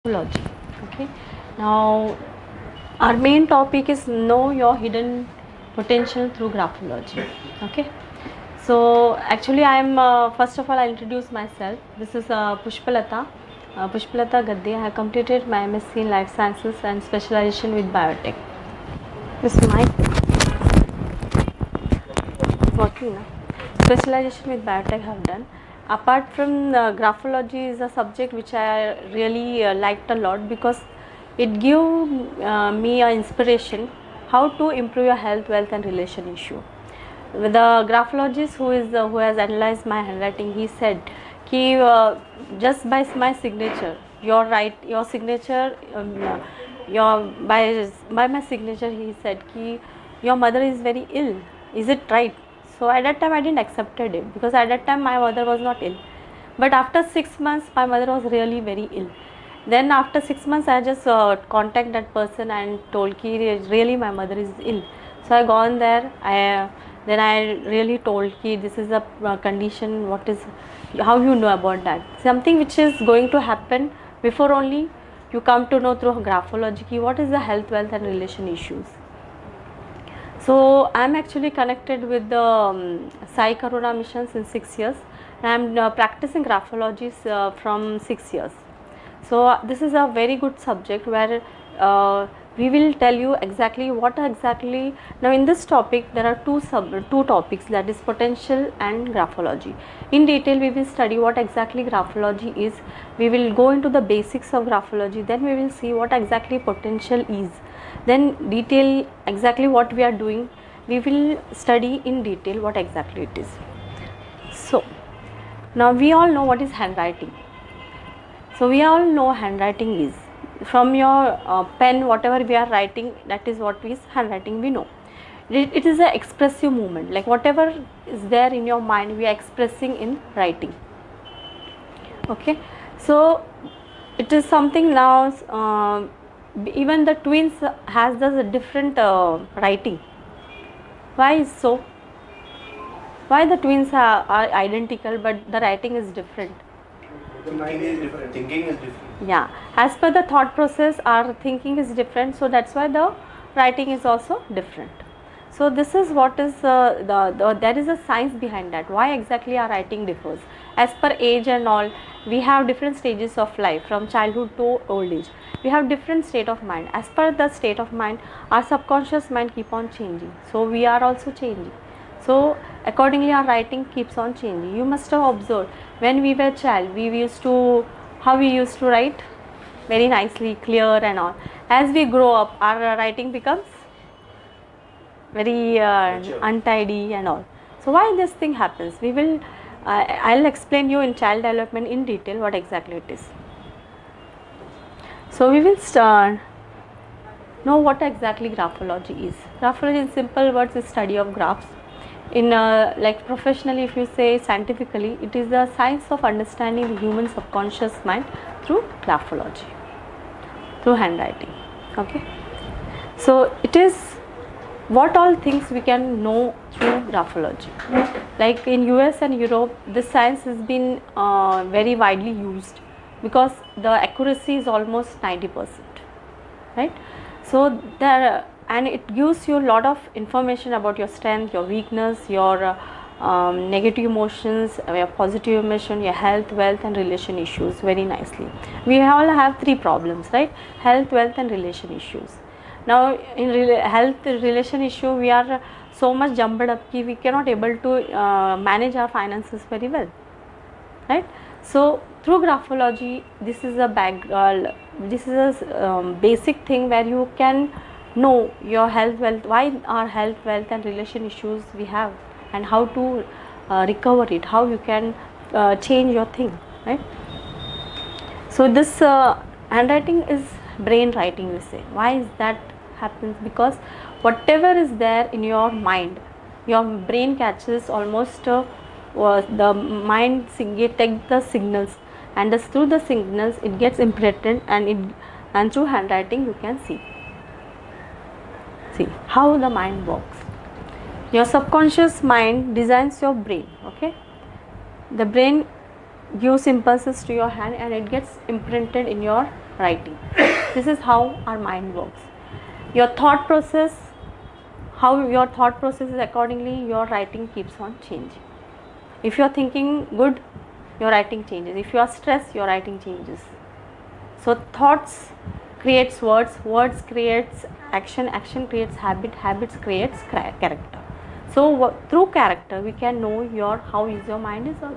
Graphology. Okay, now our main topic is know your hidden potential through graphology. Okay, so actually I am first of all I'll introduce myself. This is Pushpalata Gadde. I have completed my MSc in Life Sciences and specialization with Biotech. This is my working now. Specialization with Biotech have done. Apart from graphology is a subject which I really liked a lot because it give me a inspiration how to improve your health, wealth and relation issue. With the graphologist who has analyzed my handwriting, he said कि just by my signature, your signature, your by my signature, he said कि your mother is very ill. Is it right? So at that time I didn't accepted it because at that time my mother was not ill. But after 6 months my mother was really very ill. Then after 6 months I just contact that person and told ki really my mother is ill. So I gone there. Then I really told ki this is a condition. What is, how you know about that? Something which is going to happen before only you come to know through graphology ki what is the health, wealth and relation issues. So I am actually connected with the Sai Karuna mission since 6 years. I am practicing graphology from 6 years. So this is a very good subject where we will tell you exactly what exactly. Now in this topic there are two topics, that is potential and graphology. In detail we will study what exactly graphology is. We will go into the basics of graphology. Then we will see what exactly potential is. Then detail exactly what we are doing. We will study in detail what exactly it is. So now we all know what is handwriting. So we all know handwriting is from your pen, whatever we are writing, that is what is handwriting. We know it is an expressive movement, like whatever is there in your mind we are expressing in writing. Okay, so it is something now even the twins has the different writing. Why is so? Why the twins are identical but the writing is different? The mind is different, thinking is different. Yeah, as per the thought process our thinking is different, so that's why the writing is also different. So this is what is there is a science behind that, why exactly our writing differs. As per age and all, we have different stages of life from childhood to old age. We have different state of mind. As per the state of mind, our subconscious mind keep on changing, so we are also changing. So accordingly our writing keeps on changing. You must have observed when we were child, we used to, how we used to write very nicely, clear and all. As we grow up our writing becomes very untidy and all. So why this thing happens? We will I'll explain you in child development in detail what exactly it is. So we will start know what exactly graphology is. Graphology in simple words is study of graphs. In like professionally, if you say scientifically, it is the science of understanding the human subconscious mind through graphology, through handwriting. Okay, so it is what all things we can know through graphology. Like in US and Europe, this science has been very widely used because the accuracy is almost 90%, right? So there, and it gives you a lot of information about your strength, your weakness, your negative emotions, your positive emotion, your health, wealth and relation issues very nicely. We all have three problems, right? Health, wealth and relation issues. Now in health relation issue, we are so much jumbled up that we cannot able to manage our finances very well, right? So through graphology, this is a this is a basic thing where you can know your health, wealth, why our health, wealth and relation issues we have, and how to recover it, how you can change your thing, right? So this handwriting is brain writing, we say. Why is that happens? Because whatever is there in your mind, your brain catches almost the mind take the signals, and through the signals it gets imprinted, and through handwriting you can see how the mind works. Your subconscious mind designs your brain. Okay, the brain gives impulses to your hand and it gets imprinted in your writing. This is how our mind works. Your thought process, how your thought process is, accordingly your writing keeps on changing. If you are thinking good, your writing changes. If you are stressed, your writing changes. So thoughts creates words, words creates action, action creates habit, habits creates character. So through character we can know how is your mind is all.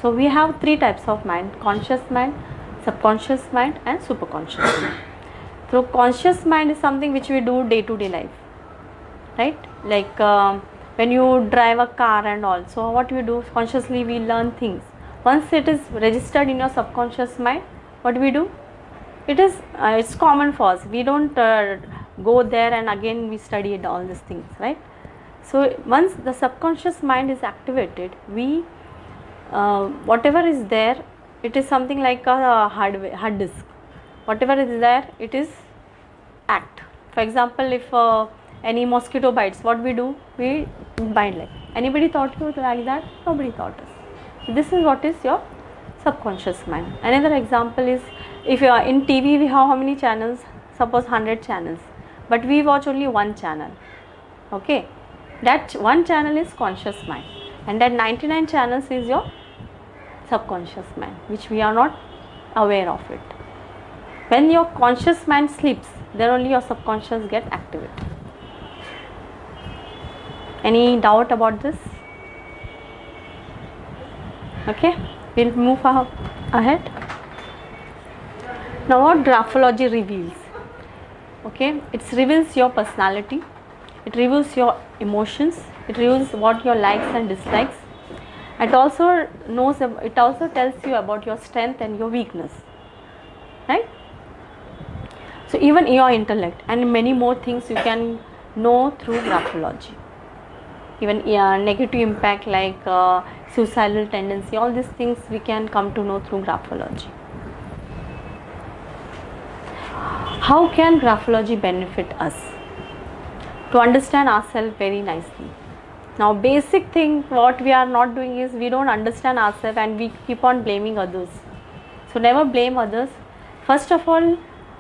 So we have three types of mind: conscious mind, subconscious mind and superconscious mind. So conscious mind is something which we do day to day life, right? Like when you drive a car and all, so what we do consciously, we learn things. Once it is registered in your subconscious mind, what we do, it's common for us. We don't go there and again we study all these things, right? So once the subconscious mind is activated, we whatever is there, it is something like a hard disk. Whatever is there, it is act. For example, if any mosquito bites, what we do, we bind. Like, anybody thought you like that? Nobody thought us. So this is what is your subconscious mind. Another example is, if you are in TV, we have how many channels? Suppose 100 channels, but we watch only one channel. Okay, that one channel is conscious mind, and that 99 channels is your subconscious mind, which we are not aware of it. When your conscious mind sleeps, then only your subconscious get activated. Any doubt about this? Okay, we'll move ahead. Now what graphology reveals? Okay, it reveals your personality, it reveals your emotions, it reveals what your likes and dislikes. It also tells you about your strength and your weakness, right? So even your intellect and many more things you can know through graphology. Even negative impact like suicidal tendency, all these things we can come to know through graphology. How can graphology benefit us? To understand ourselves very nicely. Now basic thing what we are not doing is, we don't understand ourselves and we keep on blaming others. So never blame others. First of all,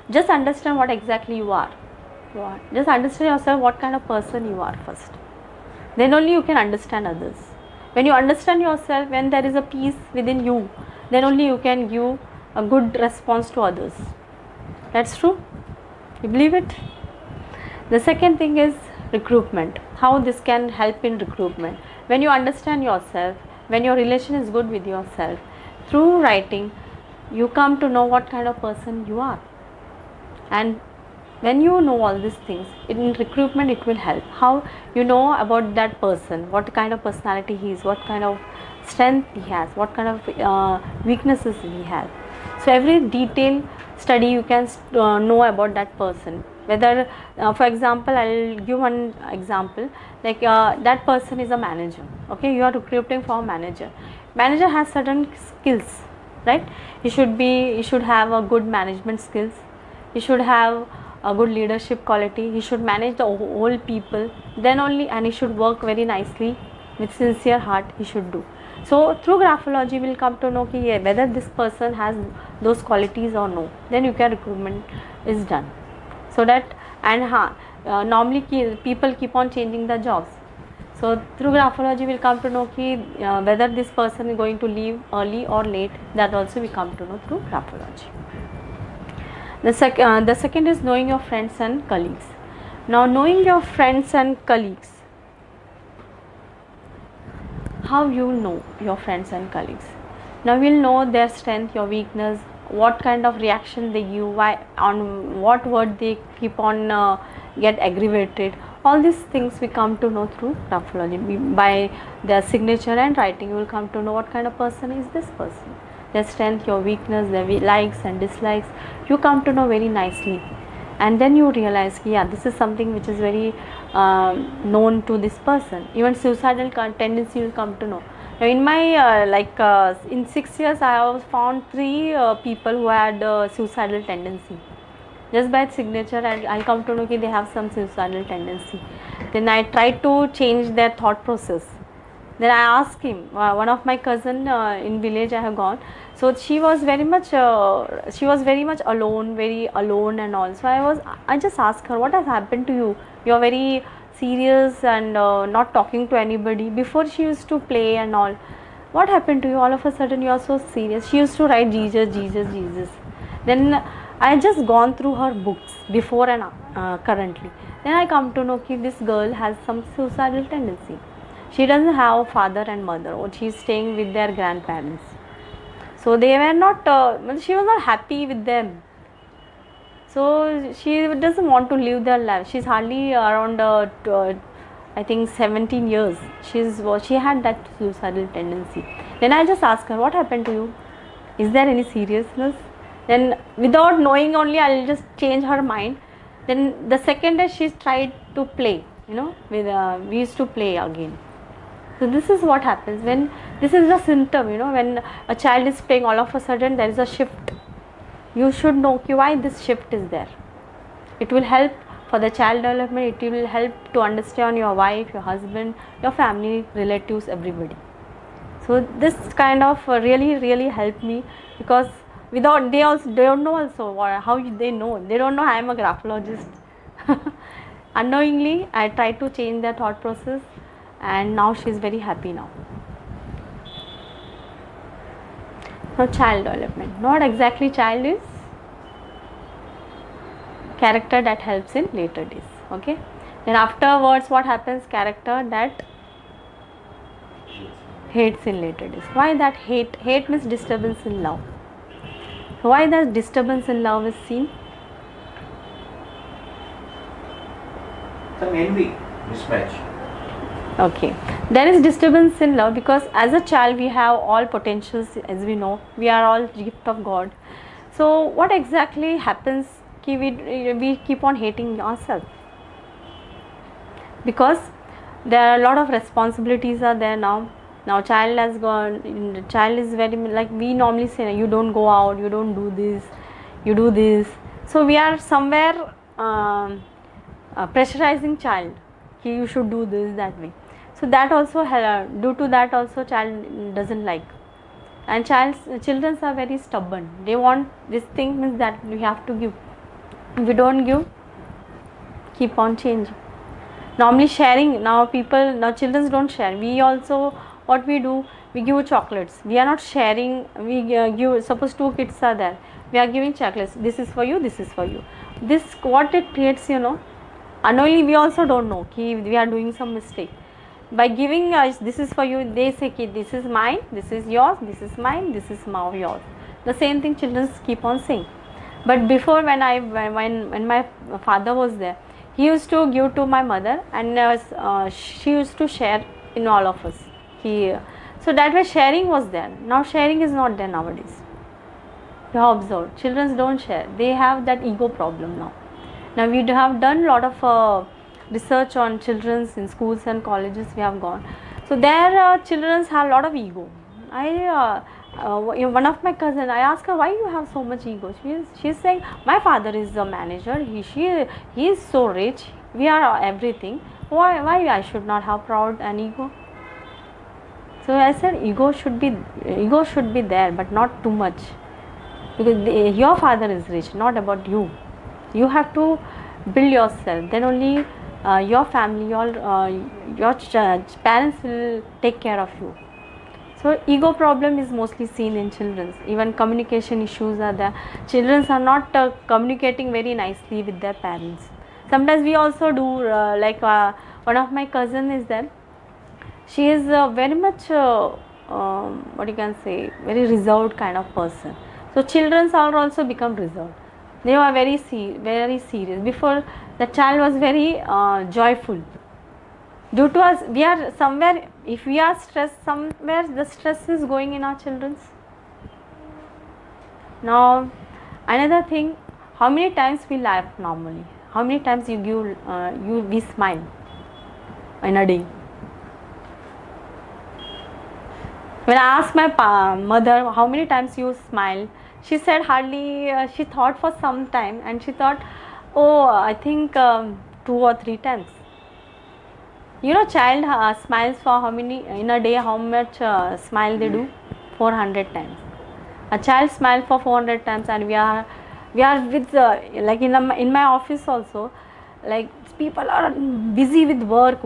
just understand what exactly you are. Just understand yourself, what kind of person you are first. Then only you can understand others. When you understand yourself, when there is a peace within you, then only you can give a good response to others. That's true? You believe it? The second thing is recruitment. How this can help in recruitment. When you understand yourself, when your relation is good with yourself, through writing, you come to know what kind of person you are. And when you know all these things, in recruitment it will help. How you know about that person, what kind of personality he is, what kind of strength he has, what kind of weaknesses he has. So every detailed study you can know about that person. Whether for example, I'll give one example, like that person is a manager. Okay, you are recruiting for a manager. Manager has certain skills, right? He should have a good management skills, he should have a good leadership quality, he should manage the whole people, then only, and he should work very nicely with sincere heart, he should do. So through graphology we will come to know whether this person has those qualities or no, then you can recruitment is done. So that, and normally people keep on changing the jobs. So through graphology we will come to know whether this person is going to leave early or late, that also we come to know through graphology. The second is knowing your friends and colleagues. Now knowing your friends and colleagues, how you know your friends and colleagues? Now we'll know their strength, your weakness, what kind of reaction they give, why, on what word they keep on get aggravated. All these things we come to know through graphology. By their signature and writing, you will come to know what kind of person is this person. Their strength, your weakness, their likes and dislikes, you come to know very nicely. And then you realize, this is something which is very known to this person. Even suicidal tendency you will come to know. Now in my in 6 years I have found 3 people who had suicidal tendency. Just by signature I'll come to know they have some suicidal tendency. Then I try to change their thought process. Then I asked him, one of my cousin in village I have gone. So she was very much alone, very alone and all. So I just asked her, what has happened to you? You are very serious and not talking to anybody. Before she used to play and all. What happened to you? All of a sudden you are so serious. She used to write Jesus, Jesus, Jesus. Then I just gone through her books before and currently. Then I come to know that this girl has some suicidal tendency. She doesn't have father and mother, or she is staying with their grandparents. So they were not, she was not happy with them. So she doesn't want to live their life. She's hardly around, I think 17 years. She had that suicidal tendency. Then I just asked her, what happened to you? Is there any seriousness? Then without knowing only, I'll just change her mind. Then the second day she tried to play, we used to play again. So this is what happens when this is the symptom, when a child is playing, all of a sudden there is a shift. You should know why this shift is there. It will help for the child development. It will help to understand your wife, your husband, your family, relatives, everybody. So this kind of really helped me, because without they don't know also how they know. They don't know I am a graphologist. Unknowingly I tried to change their thought process, and now she is very happy now. Now child development, not exactly child, is character that helps in later days. Okay, then afterwards what happens? Character that hates in later days. Why that hate? Hate means disturbance in love. So why that disturbance in love is seen? Some envy, mismatch. Okay, there is disturbance in love because as a child we have all potentials, as we know, we are all gift of God. So what exactly happens? We keep on hating ourselves, because there are a lot of responsibilities are there now. Now child has gone, child is very, like we normally say, you don't go out, you don't do this, you do this. So we are somewhere pressurizing child, you should do this, that way. So that also, due to that also, child doesn't like. And children are very stubborn. They want this thing, means that we have to give. If we don't give, keep on changing. Normally sharing, now children don't share. We also, what we do, we give chocolates. We are not sharing. We give, suppose 2 kids are there, we are giving chocolates. This is for you, this is for you. This, what it creates, unknowingly we also don't know we are doing some mistake. By giving this is for you, they say this is mine, this is yours, this is mine, this is yours. The same thing children keep on saying. But before, when my father was there, he used to give to my mother, and she used to share in all of us. So that way sharing was there. Now sharing is not there nowadays. You have observed, children don't share. They have that ego problem now. Now we have done a lot of research on children in schools and colleges. We have gone. So there children have a lot of ego. One of my cousin, I asked her, why you have so much ego? She's saying, my father is a manager. He is so rich. We are everything. Why I should not have proud and ego? So I said, ego should be there, but not too much, because your father is rich, not about you. You have to build yourself. Then only your family, your parents will take care of you. So ego problem is mostly seen in children. Even communication issues are there. Children are not communicating very nicely with their parents. Sometimes we also do, like one of my cousin is there. She is very much, what you can say, very reserved kind of person. So children are also become reserved. They are very serious. Before, the child was very joyful. Due to us, we are somewhere, if we are stressed, somewhere the stress is going in our children's. Now another thing, how many times we laugh normally? How many times we smile in a day? When I asked my mother, how many times you smile, she said hardly. She thought for some time, and she thought, oh, I think 2 or 3 times. You know, child smiles for how many in a day? How much smile they do? 400 times. A child smile for 400 times, and we are with like in my office also, like people are busy with work.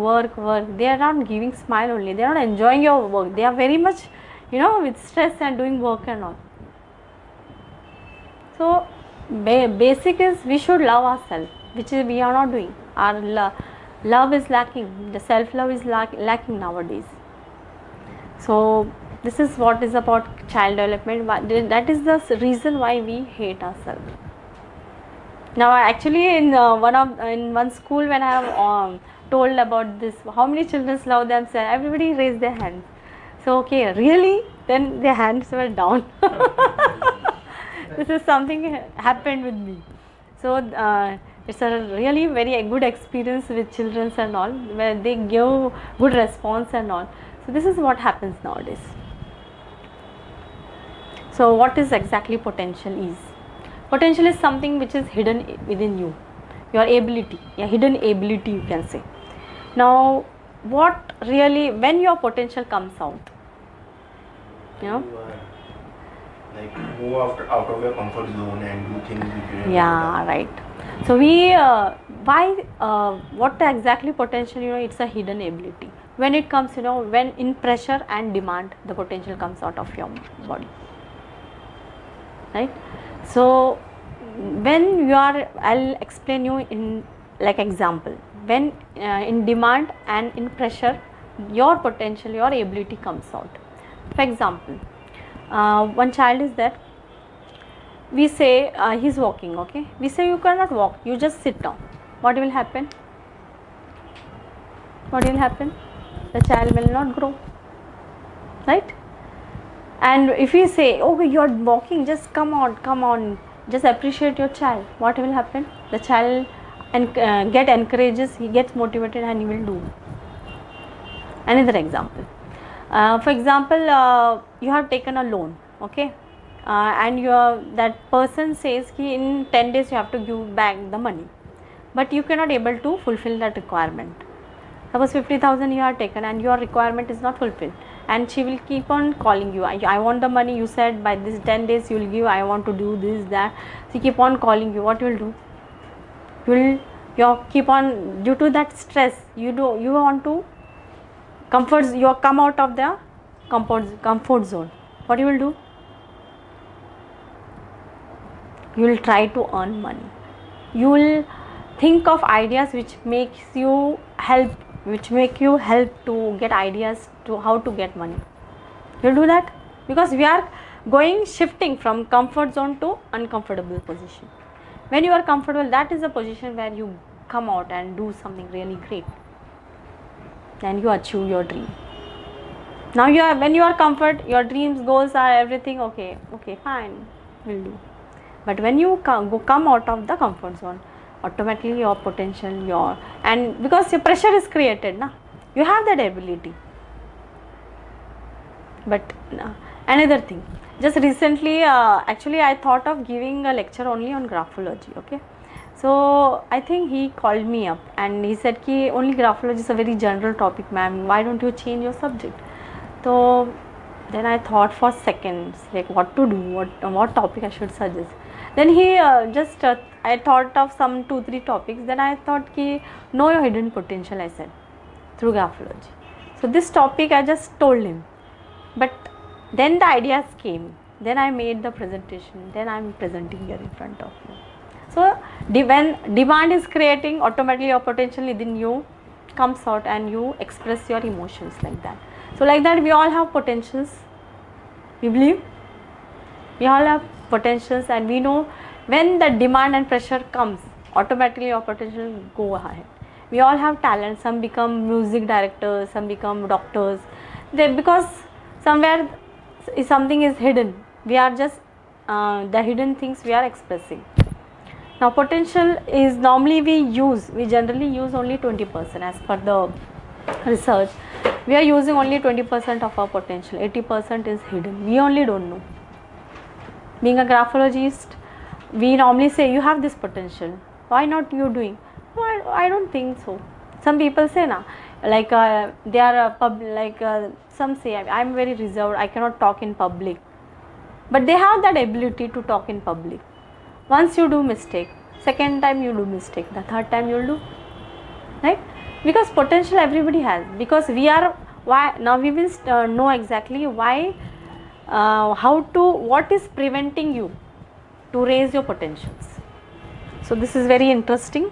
They are not giving smile only. They are not enjoying your work. They are very much, with stress and doing work and all. So basic is we should love ourselves, which is we are not doing. Our love is lacking. The self love is lacking nowadays. So this is what is about child development. That is the reason why we hate ourselves. Now actually in one school, when I have told about this, how many children love themselves, everybody raised their hands. So okay, really, then their hands were down. This is something happened with me. So it's a really very good experience with children and all, where they give good response and all. So this is what happens nowadays. So what is exactly potential is? Potential is something which is hidden within you, your ability, your hidden ability, you can say. Now what really, when your potential comes out, You are like move out of your comfort zone and do things which you yeah, right. So we what exactly potential, it's a hidden ability. When it comes, when in pressure and demand, the potential comes out of your body, right? So when you are, I'll explain you in like example. When in demand and in pressure, your potential, your ability comes out. For example, one child is there. We say he's walking, okay? We say you cannot walk, you just sit down. What will happen? What will happen? The child will not grow, right? And if we say, okay, you're walking, just come on, just appreciate your child, what will happen? The child get encourages, he gets motivated, and he will do. Another example, for example, you have taken a loan, okay, and that person says ki in 10 days you have to give back the money, but you cannot able to fulfill that requirement. Suppose 50,000 you have taken and your requirement is not fulfilled, and she will keep on calling you. I want the money, you said by this 10 days you will give, I want to do this, that. She keep on calling you. What you will do? You keep on, due to that stress, you want to you come out of the comfort zone. What you will do? You will try to earn money. You will think of ideas which make you help to get ideas to how to get money. You'll do that, because we are shifting from comfort zone to uncomfortable position. When you are comfortable, that is the position where you come out and do something really great. Then you achieve your dream. Now when you are comfort, your dreams, goals are everything okay, fine, will do. But when you come out of the comfort zone, automatically your potential, and because your pressure is created, you have that ability. But another thing, just recently, actually I thought of giving a lecture only on graphology, okay. So I think he called me up and he said ki only graphology is a very general topic, ma'am, why don't you change your subject? So then I thought for seconds, like what to do, what topic I should suggest. Then he I thought of some 2-3 topics. Then I thought ki know your hidden potential, I said, through graphology. So this topic I just told him, but then the ideas came. Then I made the presentation. Then I am presenting here in front of you. So when demand is creating, automatically your potential within you comes out and you express your emotions like that. So like that, we all have potentials. We believe we all have potentials, and we know when the demand and pressure comes, automatically your potential go ahead. We all have talent. Some become music directors, some become doctors. Because somewhere something is hidden. We are just the hidden things we are expressing. Now potential is normally we generally use only 20%. As per the research, we are using only 20% of our potential. 80% is hidden. We only don't know. Being a graphologist, we normally say you have this potential, why not you doing? No, I don't think so. Some people say like they are some say I'm very reserved, I cannot talk in public, but they have that ability to talk in public. Once you do mistake, second time you do mistake, the third time you'll do, right? Because potential everybody has, because we are, why now we will know exactly why, how to, what is preventing you to raise your potentials. So this is very interesting.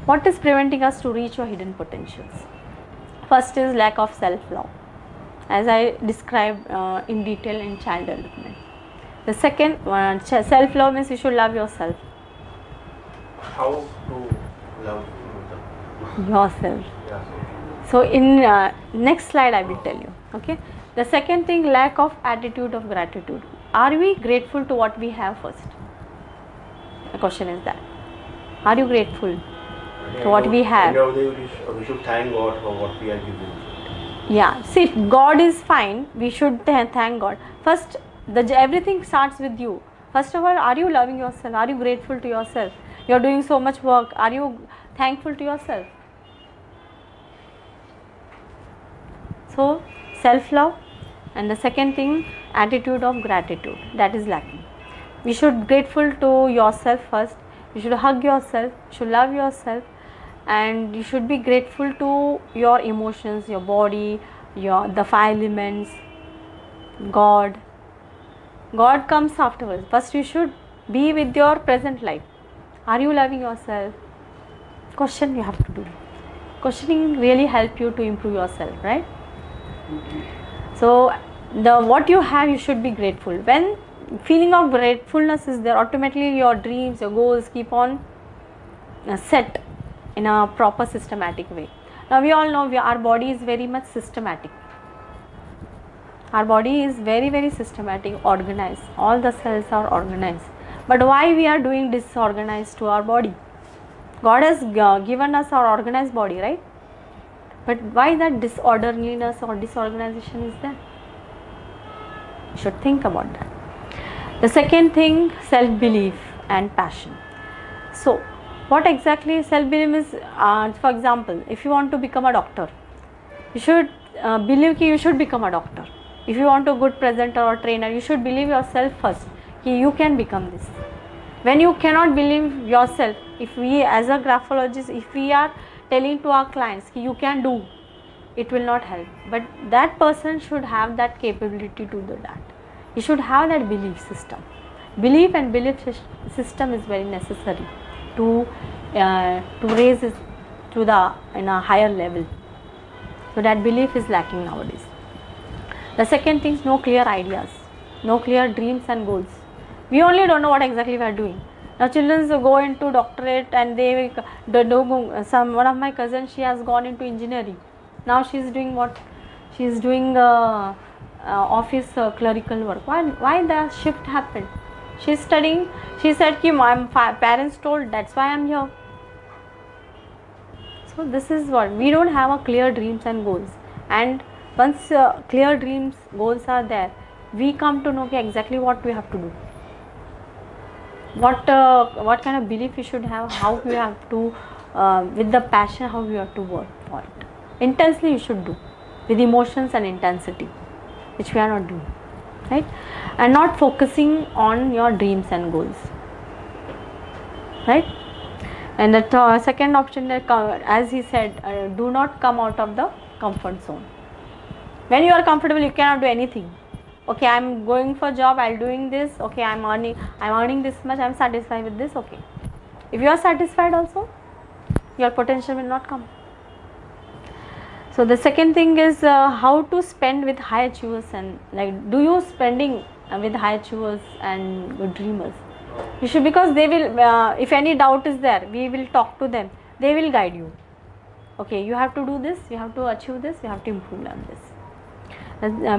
What is preventing us to reach your hidden potentials? First is lack of self-love, as I described in detail in child development. The second one, self-love means you should love yourself. How to love Yourself. Yeah. So in next slide I will tell you. Okay. The second thing, lack of attitude of gratitude. Are we grateful to what we have first? The question is that. Are you grateful to what we have? End of the day, we should thank God for what we are given. Yeah. See, if God is fine, we should thank God. First, everything starts with you. First of all, are you loving yourself? Are you grateful to yourself? You are doing so much work. Are you thankful to yourself? So, self-love, and the second thing, attitude of gratitude, that is lacking. We should be grateful to yourself first. You should hug yourself, you should love yourself, and you should be grateful to your emotions, your body, the five elements, God. God comes afterwards. First you should be with your present life. Are you loving yourself? Question you have to do. Questioning really help you to improve yourself, right? So what you have, you should be grateful. When feeling of gratefulness is there, automatically your dreams, your goals keep on set in a proper systematic way. Now we all know our body is very much systematic. Our body is very, very systematic, organized. All the cells are organized. But why we are doing disorganized to our body? God has given us our organized body, right? But why that disorderliness or disorganization is there? You should think about that. The second thing, self-belief and passion. So what exactly self-belief is? For example, if you want to become a doctor, you should believe that you should become a doctor. If you want a good presenter or trainer, you should believe yourself first that you can become this. When you cannot believe yourself, if we as a graphologist, if we are telling to our clients that you can do, it will not help. But that person should have that capability to do that. He should have that belief system. Belief and belief system is very necessary to raise it to in a higher level. So that belief is lacking nowadays. The second thing is no clear ideas, no clear dreams and goals. We only don't know what exactly we are doing. Now children go into doctorate and one of my cousins, she has gone into engineering. Now she is doing what? She is doing office clerical work. Why the shift happened? She is studying. She said ki my parents told, that's why I am here. So this is what we don't have a clear dreams and goals. And once clear dreams, goals are there, we come to know exactly what we have to do. What kind of belief you should have, how you have to, with the passion, how you have to work for it. Intensely you should do, with emotions and intensity, which we are not doing, right? And not focusing on your dreams and goals, right? And the second option, as he said, do not come out of the comfort zone. When you are comfortable, you cannot do anything. Okay, I am going for job, I am doing this, okay, I am earning this much, I am satisfied with this, okay. If you are satisfied also, your potential will not come. So the second thing is how to spend with high achievers, and like, do you spending with high achievers and good dreamers? You should, because they will, if any doubt is there, we will talk to them, they will guide you. Okay, you have to do this, you have to achieve this, you have to improve on this.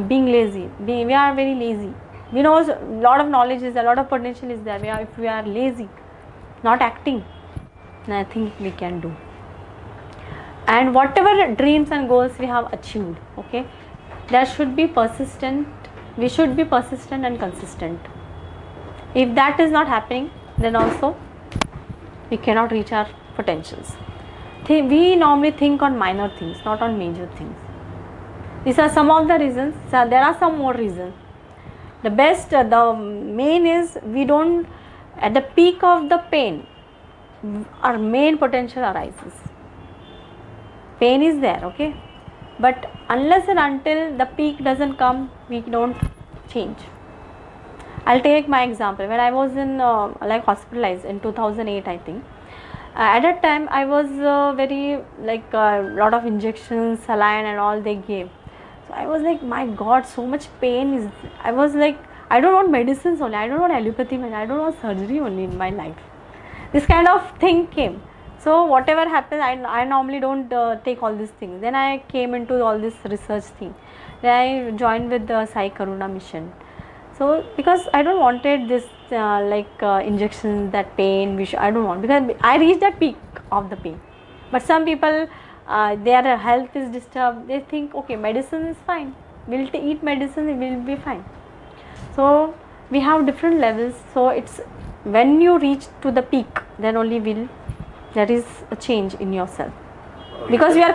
Being lazy, we are very lazy. We know a lot of knowledge is there, a lot of potential is there. If we are lazy, not acting, nothing we can do. And whatever dreams and goals we have achieved, okay, there should be persistent. We should be persistent and consistent. If that is not happening, then also we cannot reach our potentials. we normally think on minor things, not on major things. These are some of the reasons. So there are some more reasons. The main is we don't, at the peak of the pain, our main potential arises. Pain is there, okay, but unless and until the peak doesn't come, we don't change. I'll take my example. When I was in hospitalized in 2008, I think. At that time, I was very lot of injections, saline, and all they gave. So I was like, my God, so much pain is. I was like, I don't want medicines only. I don't want allopathy. I don't want surgery only in my life. This kind of thing came. So whatever happens, I normally don't take all these things. Then I came into all this research thing. Then I joined with the Sai Karuna mission. So because I don't wanted this injections, that pain, I don't want, because I reached that peak of the pain. But some people, their health is disturbed. They think, okay, medicine is fine. We'll eat medicine, it will be fine. So we have different levels. So it's when you reach to the peak, then only there is a change in yourself. Because we are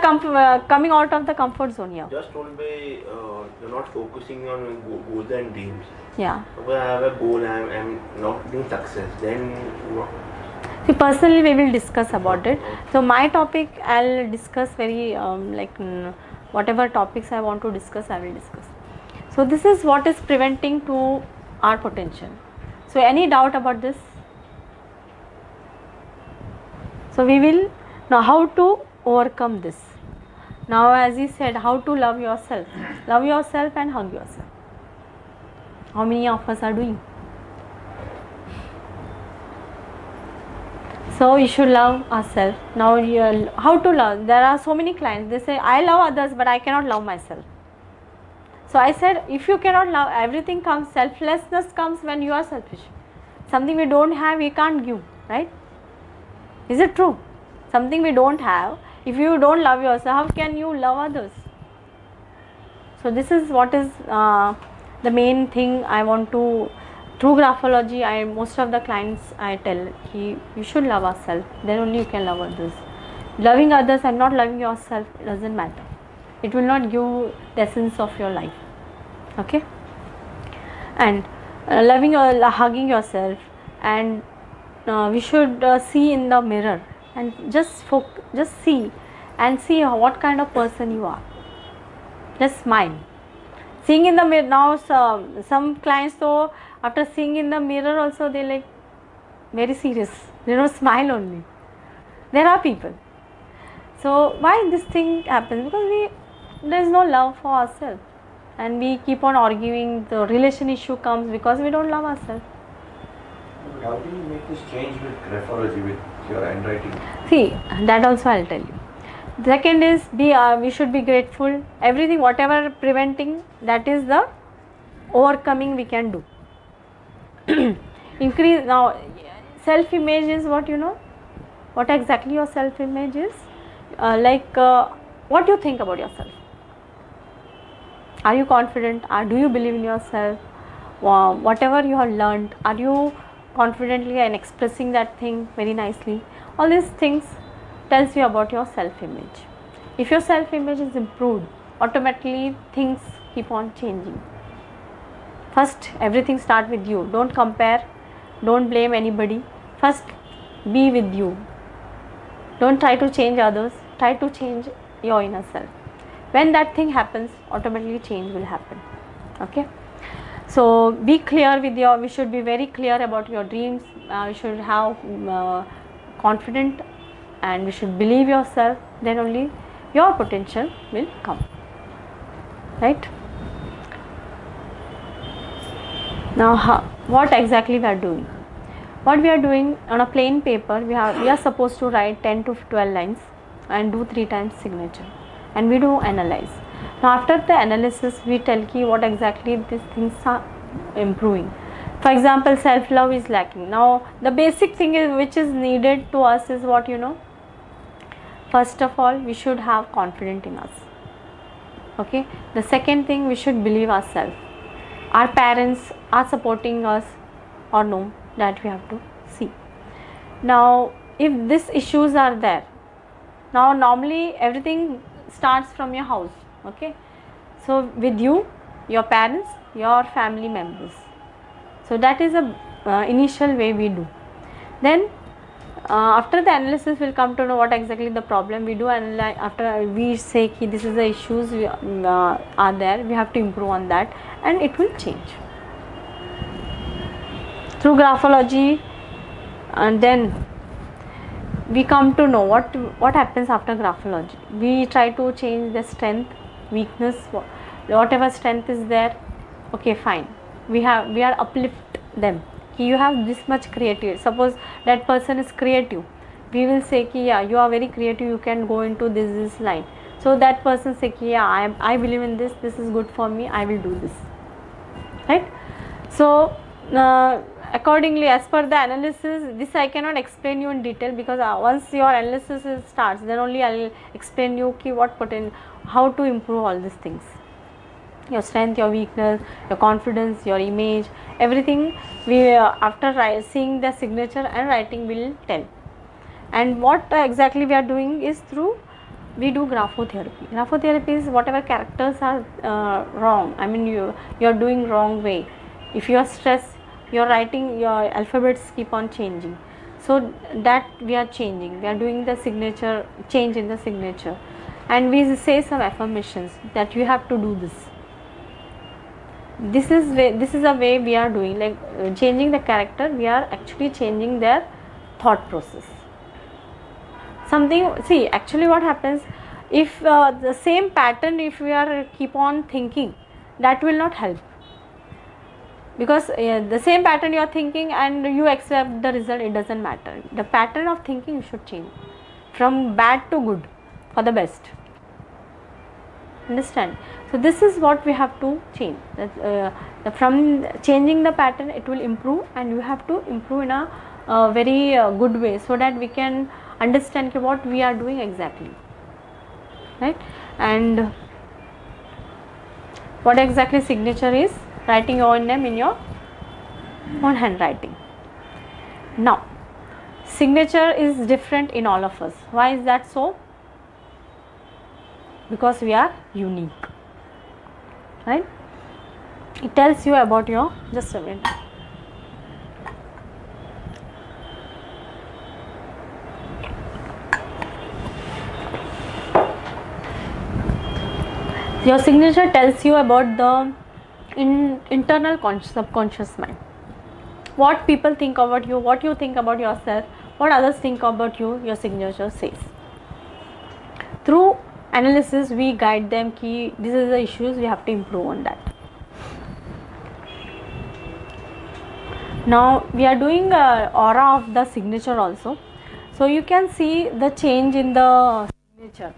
coming out of the comfort zone here. Just told me you're not focusing on goals and dreams. Yeah. If I have a goal, I'm not being success. Then see, personally, we will discuss about it. So my topic, I'll discuss very whatever topics I want to discuss, I will discuss. So this is what is preventing to our potential. So any doubt about this? So we will now how to overcome this. Now, as he said, how to love yourself. Love yourself and hug yourself. How many of us are doing? So we should love ourselves. Now, how to love? There are so many clients. They say, I love others, but I cannot love myself. So I said, if you cannot love, everything comes. Selflessness comes when you are selfish. Something we don't have, we can't give, right? Is it true? Something we don't have. If you don't love yourself, how can you love others? So this is what is the main thing I want to. Through graphology, most of the clients I tell, you should love ourselves. Then only you can love others. Loving others and not loving yourself doesn't matter. It will not give the essence of your life. Okay. And hugging yourself, and we should see in the mirror and just see and see what kind of person you are. Just smile. Seeing in the mirror now, some clients, so after seeing in the mirror also, they like very serious. They don't smile only. There are people. So why this thing happens? Because there is no love for ourselves, and we keep on arguing. The relation issue comes because we don't love ourselves. How do you make this change with graphology, with your handwriting? See, that also I'll tell you. Second is we should be grateful. Everything, whatever preventing, that is the overcoming we can do. Increase now. Self-image is what you know. What exactly your self-image is? What you think about yourself. Are you confident? Do you believe in yourself? Whatever you have learned, are you confidently and expressing that thing very nicely? All these things tells you about your self-image. If your self-image is improved, automatically things keep on changing. First, everything starts with you. Don't compare, don't blame anybody. First, be with you. Don't try to change others, try to change your inner self. When that thing happens, automatically change will happen. Okay. So be clear with we should be very clear about your dreams. You should have confident, and we should believe yourself. Then only your potential will come. Right. Now, what exactly we are doing? What we are doing on a plain paper, we are supposed to write 10 to 12 lines and do 3 times signature, and we do analyze. Now after the analysis, we tell what exactly these things are improving. For example, self-love is lacking. Now the basic thing which is needed to us is what you know. First of all, we should have confidence in us. Okay. The second thing, we should believe ourselves. Our parents are supporting us or no, that we have to see. Now if these issues are there, Now normally everything starts from your house, okay? So with you, your parents, your family members. So that is a initial way we do. Then after the analysis we'll come to know what exactly the problem we do, and after we say ki this is the issues are there, we have to improve on that, and it will change through graphology. And then we come to know what happens after graphology. We try to change the strength, weakness, whatever strength is there, okay, fine, we are uplift them. You have this much creative. Suppose that person is creative, we will say ki yeah, you are very creative, you can go into this line. So that person say ki yeah, I believe in this is good for me, I will do this, right? So accordingly, as per the analysis, this I cannot explain you in detail, because once your analysis starts, then only I will explain you ki what how to improve all these things, your strength, your weakness, your confidence, your image, everything we after seeing the signature and writing will tell. And what exactly we are doing is we do graphotherapy. Graphotherapy is whatever characters are wrong, I mean you are doing wrong way. If you are stressed, your writing, your alphabets keep on changing, so that we are changing, we are doing the signature, change in the signature, and we say some affirmations that you have to do this. This is a way we are doing, like changing the character, we are actually changing their thought process. Something, see, actually what happens, if the same pattern, if we are keep on thinking, that will not help, because the same pattern you are thinking and you accept the result, it doesn't matter. The pattern of thinking you should change from bad to good, for the best. Understand? So this is what we have to change. From changing the pattern, it will improve, and you have to improve in a very good way, so that we can understand what we are doing exactly, right? And what exactly signature is? Writing your own name in your own handwriting. Now, signature is different in all of us. Why is that so? Because we are unique, right? It tells you about your, just a minute. Your signature tells you about the internal subconscious mind. What people think about you, what you think about yourself, what others think about you, your signature says. Through analysis, we guide them ki this is the issues, we have to improve on that. Now we are doing aura of the signature also. So you can see the change in the signature.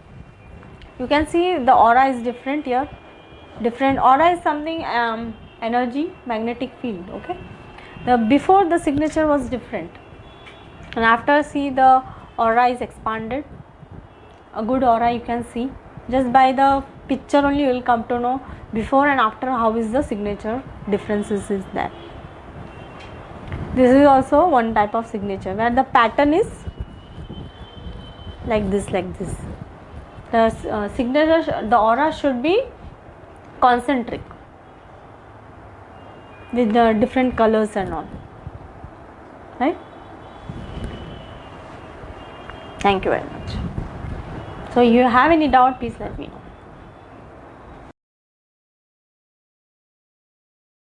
You can see the aura is different here. Different aura is something energy, magnetic field, okay? Before the signature was different, and after see the aura is expanded. A good aura you can see just by the picture only, you will come to know before and after how is the signature differences is there. This is also one type of signature where the pattern is like this, the signature, the aura should be concentric with the different colors and all, right? Thank you very much. So you have any doubt, please let me know.